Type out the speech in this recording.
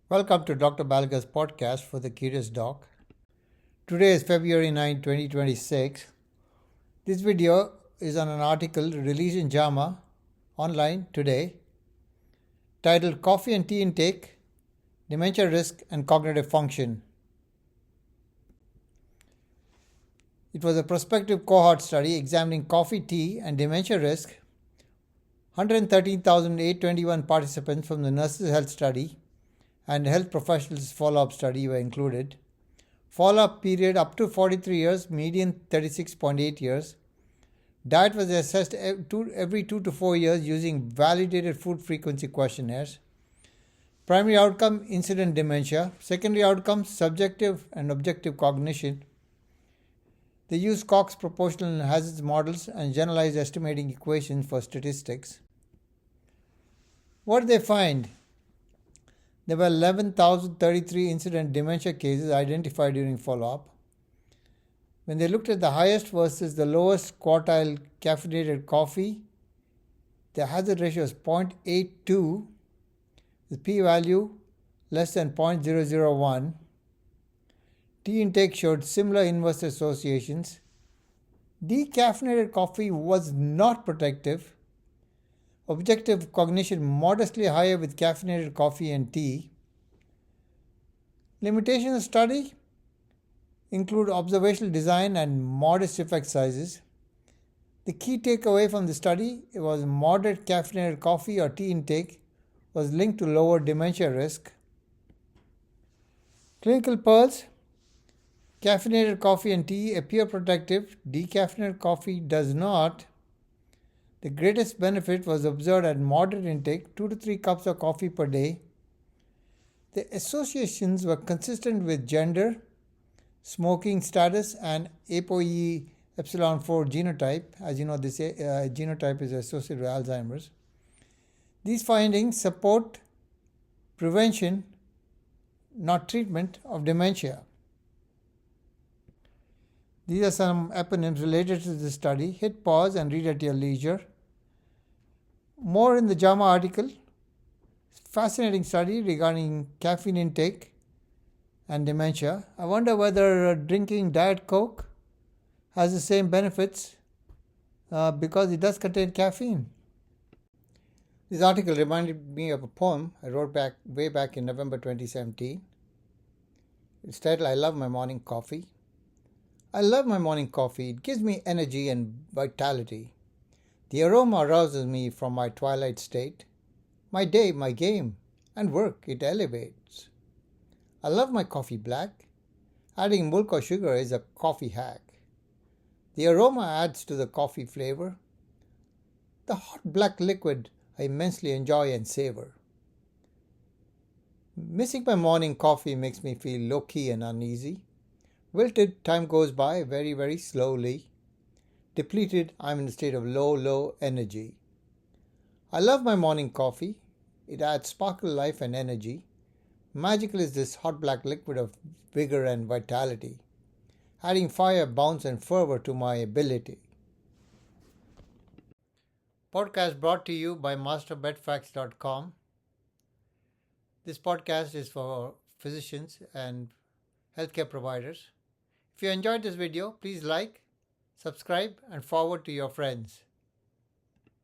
Welcome to Dr. Balga's podcast for the Curious Doc. Today is February 9, 2026. This video is on an article released in JAMA online today titled Coffee and Tea Intake, Dementia Risk and Cognitive Function. It was a prospective cohort study examining coffee, tea, and dementia risk. 113,821 participants from the Nurses' Health Study and Health Professionals Follow-up Study were included. Follow-up period up to 43 years, median 36.8 years. Diet was assessed every 2 to 4 years using validated food frequency questionnaires. Primary outcome, incident dementia. Secondary outcomes, subjective and objective cognition. They used Cox proportional and hazards models and generalized estimating equations for statistics. What did they find? There were 11,033 incident dementia cases identified during follow-up. When they looked at the highest versus the lowest quartile caffeinated coffee, the hazard ratio was 0.82 with p-value less than 0.001. Tea intake showed similar inverse associations. Decaffeinated coffee was not protective. Objective cognition modestly higher with caffeinated coffee and tea. Limitations of study include observational design and modest effect sizes. The key takeaway from the study was moderate caffeinated coffee or tea intake was linked to lower dementia risk. Clinical pearls. Caffeinated coffee and tea appear protective. Decaffeinated coffee does not. The greatest benefit was observed at moderate intake, 2 to 3 cups of coffee per day. The associations were consistent with gender, smoking status, and ApoE epsilon 4 genotype. As you know, this genotype is associated with Alzheimer's. These findings support prevention, not treatment, of dementia. These are some eponyms related to this study. Hit pause and read at your leisure. More in the JAMA article. Fascinating study regarding caffeine intake and dementia. I wonder whether drinking Diet Coke has the same benefits because it does contain caffeine. This article reminded me of a poem I wrote way back in November 2017. It's titled, I Love My Morning Coffee. I love my morning coffee. It gives me energy and vitality. The aroma arouses me from my twilight state. My day, my game, and work it elevates. I love my coffee black. Adding milk or sugar is a coffee hack. The aroma adds to the coffee flavor. The hot black liquid I immensely enjoy and savor. Missing my morning coffee makes me feel low-key and uneasy. Wilted, time goes by very, very slowly. Depleted, I'm in a state of low energy. I love my morning coffee. It adds sparkle, life, and energy. Magical is this hot black liquid of vigor and vitality, adding fire, bounce, and fervor to my ability. Podcast brought to you by masterbedfacts.com. This podcast is for physicians and healthcare providers. If you enjoyed this video, please like, subscribe, and forward to your friends.